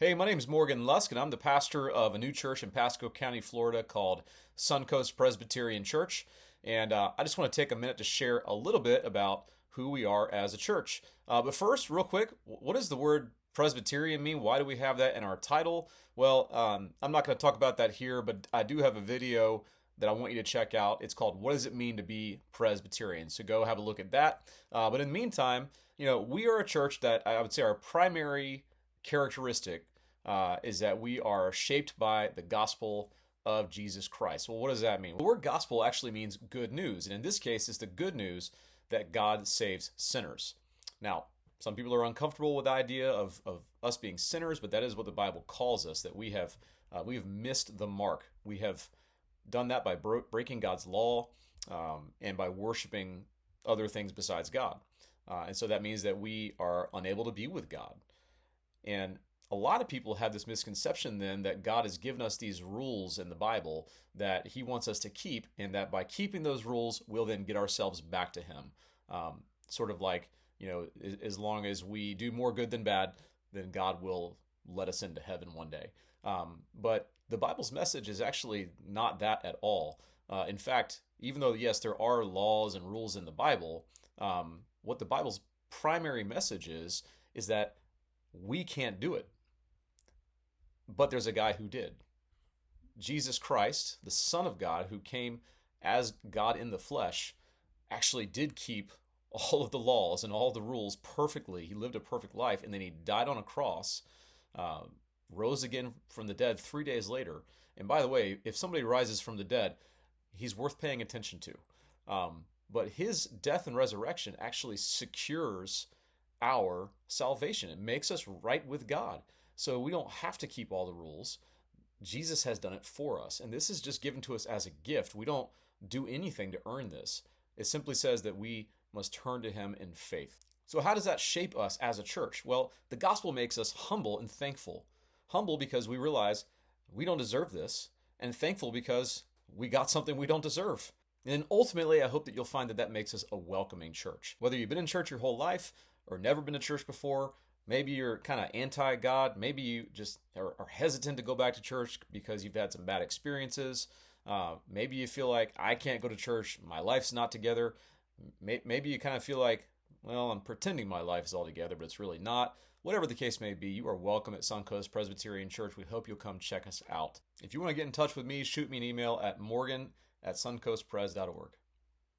Hey, my name is Morgan Lusk, and I'm the pastor of a new church in Pasco County, Florida called Suncoast Presbyterian Church. And I just want to take a minute to share a little bit about who we are as a church. But first, real quick, what does the word Presbyterian mean? Why do we have that in our title? Well, I'm not going to talk about that here, but I do have a video that I want you to check out. It's called "What Does It Mean to Be Presbyterian?" So go have a look at that. But in the meantime, we are a church that I would say our primary characteristic is that we are shaped by the gospel of Jesus Christ. Well, what does that mean? The word gospel actually means good news. And in this case, it's the good news that God saves sinners. Now, some people are uncomfortable with the idea of us being sinners, but that is what the Bible calls us, that we have missed the mark. We have done that by breaking God's law and by worshiping other things besides God. And so that means that we are unable to be with God. And a lot of people have this misconception then that God has given us these rules in the Bible that he wants us to keep, and that by keeping those rules, we'll then get ourselves back to him. Sort of like, as long as we do more good than bad, then God will let us into heaven one day. But the Bible's message is actually not that at all. In fact, even though, yes, there are laws and rules in the Bible, what the Bible's primary message is that we can't do it. But there's a guy who did. Jesus Christ, the Son of God, who came as God in the flesh, actually did keep all of the laws and all the rules perfectly. He lived a perfect life, and then he died on a cross, rose again from the dead 3 days later. And by the way, if somebody rises from the dead, he's worth paying attention to. But his death and resurrection actually secures our salvation. It makes us right with God. So we don't have to keep all the rules. Jesus has done it for us. And this is just given to us as a gift. We don't do anything to earn this. It simply says that we must turn to him in faith. So how does that shape us as a church? Well, the gospel makes us humble and thankful. Humble because we realize we don't deserve this, and thankful because we got something we don't deserve. And ultimately, I hope that you'll find that that makes us a welcoming church. Whether you've been in church your whole life or never been to church before, maybe you're kind of anti-God. Maybe you just are hesitant to go back to church because you've had some bad experiences. Maybe you feel like, I can't go to church. My life's not together. Maybe you kind of feel like, well, I'm pretending my life is all together, but it's really not. Whatever the case may be, you are welcome at Suncoast Presbyterian Church. We hope you'll come check us out. If you want to get in touch with me, shoot me an email at morgan@suncoastpres.org.